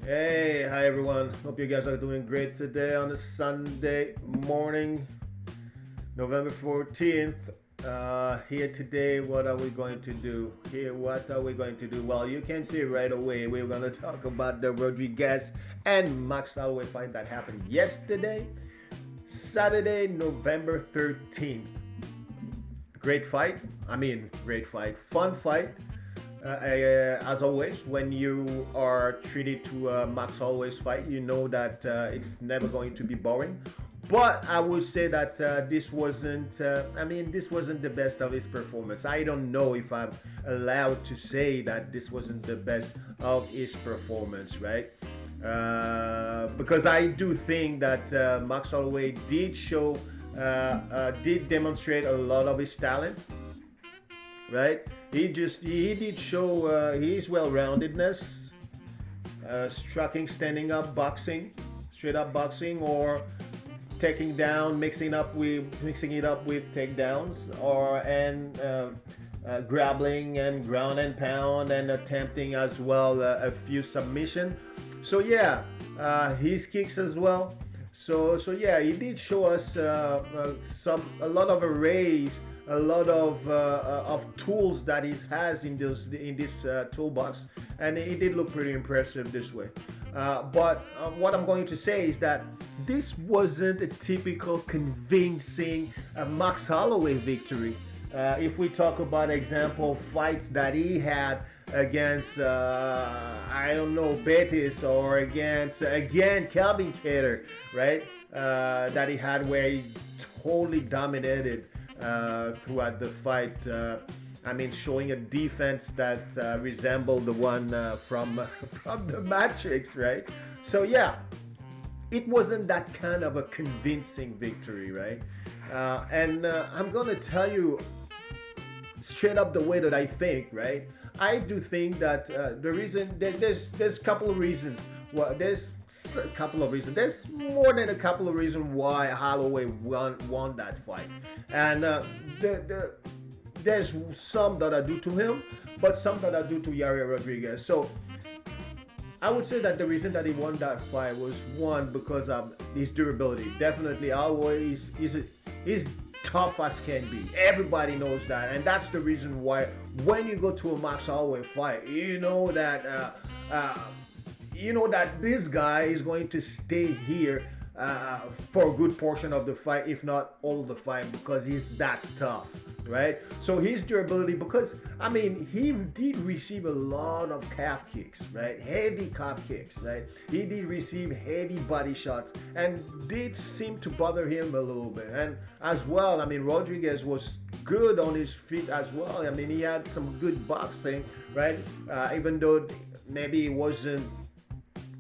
Hey, hi everyone. Hope you guys are doing great today on a Sunday morning, November 14th. Here today, what are we going to do? What are we going to do? Well, you can see right away, we're going to talk about the Rodriguez and Max Holloway fight that happened yesterday, Saturday, November 13th. Great fight. Great fight. Fun fight. As always, when you are treated to a Max Holloway's fight, you know that it's never going to be boring. But I would say that this wasn't. This wasn't the best of his performance. I don't know if I'm allowed to say that this wasn't the best of his performance, right? Because I do think that Max Holloway did demonstrate a lot of his talent, right? He did show his well-roundedness, striking, standing up, boxing, straight up boxing, or taking down, mixing it up with takedowns, or and grappling and ground and pound, and attempting as well a few submission. So yeah, his kicks as well. So yeah, he did show us a lot of arrays, a lot of tools that he has in this toolbox, and it did look pretty impressive this way. But what I'm going to say is that this wasn't a typical convincing Max Holloway victory. If we talk about example fights that he had against I don't know, Betis, or against again Calvin Cater, right? That he had where he totally dominated throughout the fight. Showing a defense that resembled the one from from the Matrix, right? So yeah, it wasn't that kind of a convincing victory, right? And I'm gonna tell you straight up the way that I think, right? I do think that the reason there's a couple of reasons. Well, there's a couple of reasons. There's more than a couple of reasons why Holloway won that fight, and there's some that are due to him, but some that are due to Yair Rodriguez. So I would say that the reason that he won that fight was one because of his durability. Definitely, always he's tough as can be. Everybody knows that, and that's the reason why when you go to a Max Holloway fight, you know that this guy is going to stay here for a good portion of the fight, if not all the fight, because he's that tough, right? So his durability, because he did receive a lot of calf kicks, right? Heavy calf kicks, right? He did receive heavy body shots, and did seem to bother him a little bit. And as well, Rodriguez was good on his feet as well. He had some good boxing, right? Even though maybe it wasn't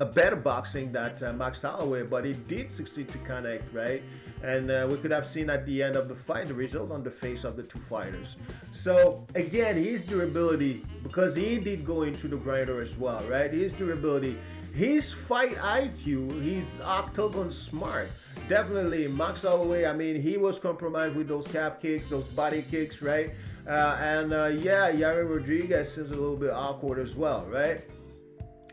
a better boxing that Max Holloway, but he did succeed to connect, right? And we could have seen at the end of the fight the result on the face of the two fighters. So again, his durability, because he did go into the grinder as well, right? His durability, his fight IQ, he's octagon smart. Definitely, Max Holloway, he was compromised with those calf kicks, those body kicks, right? Yair Rodriguez seems a little bit awkward as well, right?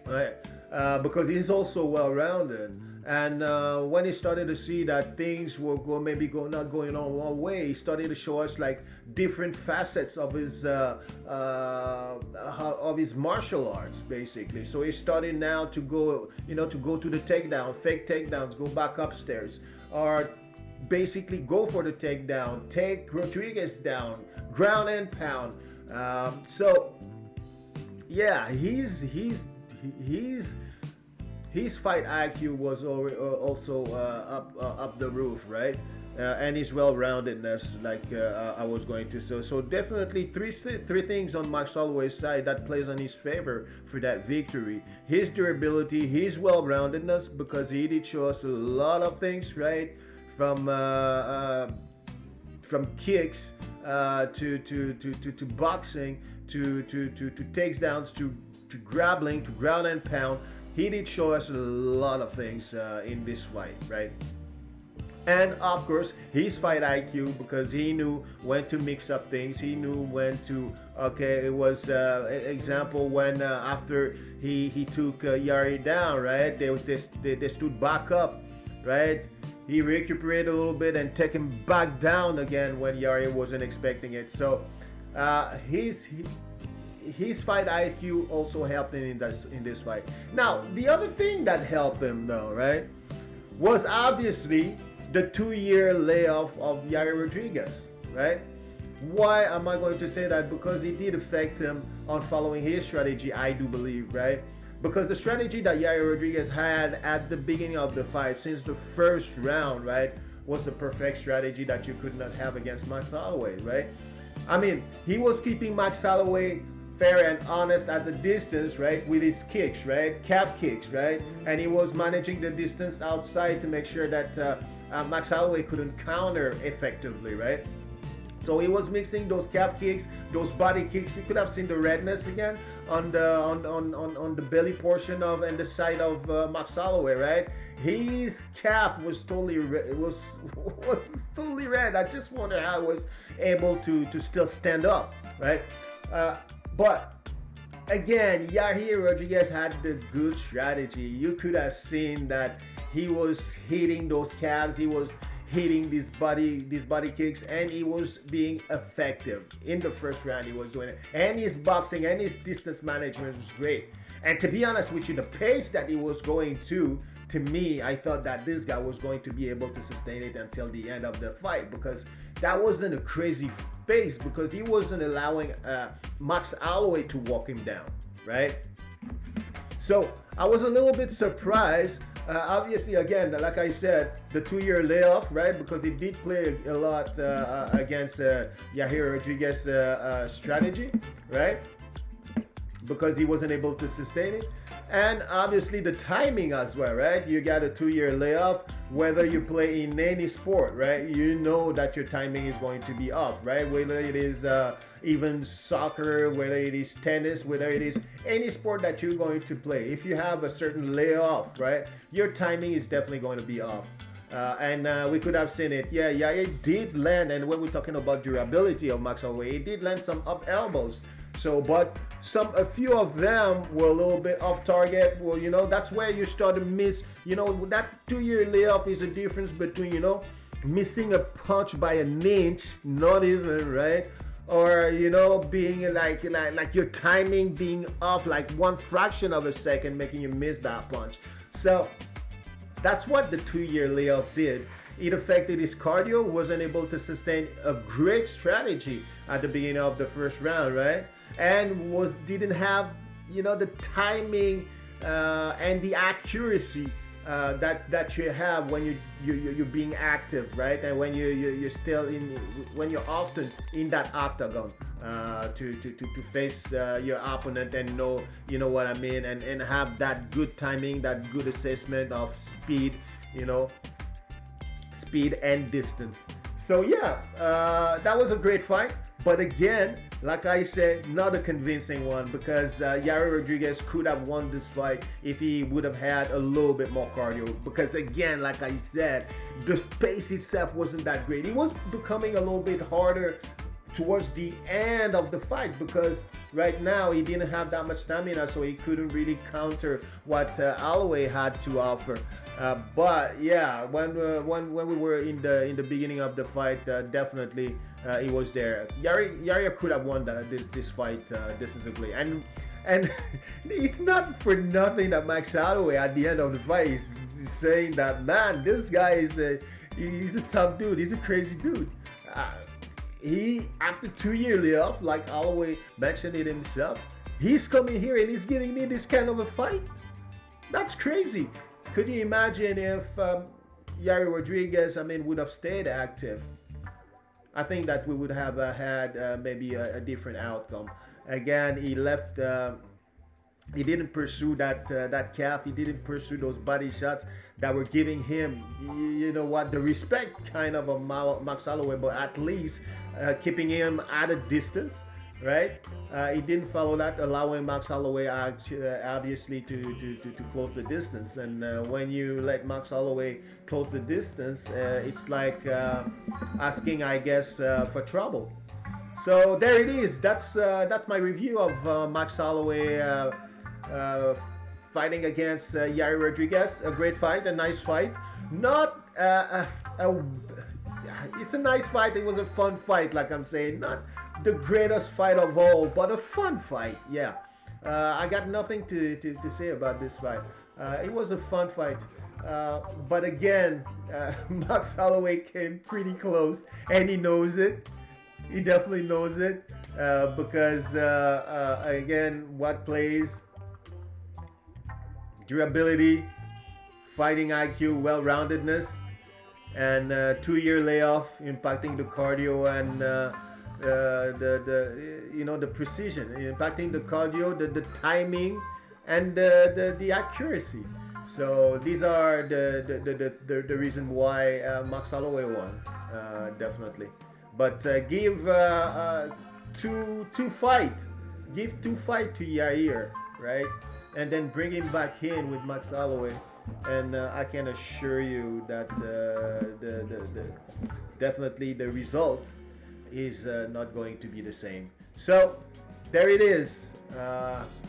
Right. Because he's also well-rounded. And when he started to see that things were not going on one way, he started to show us like different facets of his martial arts, basically. So he started now to go, to go to the takedown, fake takedowns, go back upstairs, or basically go for the takedown, take Rodriguez down, ground and pound. So yeah, his fight IQ was also up the roof, right? And his well-roundedness, like I was going to say. So definitely three things on Max Holloway's side that plays on his favor for that victory: his durability, his well-roundedness, because he did show us a lot of things, right? From kicks to boxing to takedowns to grappling to ground and pound. He did show us a lot of things in this fight, right? And of course, his fight IQ, because he knew when to mix up things, he knew when to Okay, it was example when after he took Yair down, right? They stood back up, right? He recuperated a little bit and take him back down again when Yair wasn't expecting it. So uh, his he, his fight IQ also helped him in this fight. Now the other thing that helped him though, right, was obviously the 2 year layoff of Yair Rodriguez, right? Why am I going to say that? Because it did affect him on following his strategy, I do believe, right? Because the strategy that Yair Rodriguez had at the beginning of the fight, since the first round, right, was the perfect strategy that you could not have against Max Holloway, right? I mean, he was keeping Max Holloway fair and honest at the distance, right, with his kicks, right, calf kicks, right, and he was managing the distance outside to make sure that Max Holloway couldn't counter effectively, right? So he was mixing those calf kicks, those body kicks. We could have seen the redness again on the belly portion of and the side of Max Holloway, right? His calf was totally was totally red. I just wonder how he was able to still stand up, right? Uh, but again, Yair Rodriguez had the good strategy. You could have seen that he was hitting those calves. He was hitting these body kicks, and he was being effective in the first round. He was doing it, and his boxing and his distance management was great. And to be honest with you, the pace that he was going to me, I thought that this guy was going to be able to sustain it until the end of the fight, because that wasn't a crazy pace, because he wasn't allowing Max Holloway to walk him down, right? So I was a little bit surprised. Obviously, again, like I said, the 2 year layoff, right? Because he did play a lot against Yair Rodriguez strategy, right? Because he wasn't able to sustain it. And obviously the timing as well, right? You got a 2 year layoff, whether you play in any sport, right? You know that your timing is going to be off, right? Whether it is even soccer, whether it is tennis, whether it is any sport that you're going to play. If you have a certain layoff, right, your timing is definitely going to be off. And we could have seen it. Yeah, it did land. And when we're talking about durability of Max Holloway, it did land some up elbows. So, but a few of them were a little bit off target. Well, that's where you start to miss. That 2 year layoff is a difference between, missing a punch by an inch, not even, right? Or, being like your timing being off like one fraction of a second, making you miss that punch. So that's what the 2 year layoff did. It affected his cardio, wasn't able to sustain a great strategy at the beginning of the first round, right? And didn't have, the timing and the accuracy that you have when you're being active, right? And when you're still when you're often in that octagon to face your opponent and what I mean, and have that good timing, that good assessment of speed, speed and distance. So yeah, that was a great fight. But again, like I said, not a convincing one, because Yair Rodriguez could have won this fight if he would have had a little bit more cardio. Because again, like I said, the pace itself wasn't that great. It was becoming a little bit harder towards the end of the fight, because right now he didn't have that much stamina, so he couldn't really counter what Holloway had to offer. But yeah, when we were in the beginning of the fight, definitely he was there. Yair could have won this fight decisively, and it's not for nothing that Max Holloway at the end of the fight is saying that, man, this guy he's a tough dude, he's a crazy dude. He, after 2 year layoff, like Holloway mentioned it himself, he's coming here and he's giving me this kind of a fight. That's crazy. Could you imagine if Yair Rodriguez, would have stayed active? I think that we would have had maybe a different outcome. Again, he left. He didn't pursue that calf. He didn't pursue those body shots that were giving him, the respect kind of Max Holloway, but at least keeping him at a distance, right? He didn't follow that, allowing Max Holloway obviously to close the distance. And when you let Max Holloway close the distance, it's like asking, I guess, for trouble. So there it is. That's my review of Max Holloway fighting against Yair Rodriguez. A great fight, a nice fight. Not it's a nice fight. It was a fun fight, like I'm saying. Not the greatest fight of all, but a fun fight. Yeah. I got nothing to say about this fight. It was a fun fight. But again, Max Holloway came pretty close, and he knows it. He definitely knows it because, again, what plays? Durability, fighting IQ, well-roundedness, and 2-year layoff impacting the cardio and the precision, impacting the cardio, the timing, and the accuracy. So these are the reason why Max Holloway won, definitely. But give two fight, give 2 fight to Yair, right? And then bring him back in with Max Holloway, and I can assure you that definitely the result is not going to be the same. So there it is.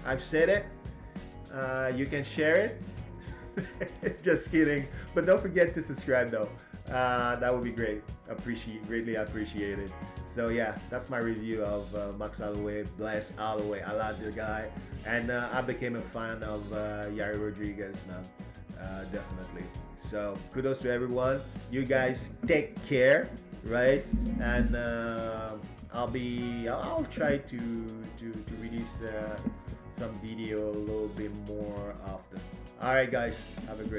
I've said it. You can share it. Just kidding. But don't forget to subscribe though. That would be great. Greatly appreciated. So yeah, that's my review of Max Holloway. Bless Holloway. I love the guy, and I became a fan of Yair Rodriguez now. Definitely. So kudos to everyone. You guys take care, right? And I'll try to release some video a little bit more often. All right, guys. Have a great.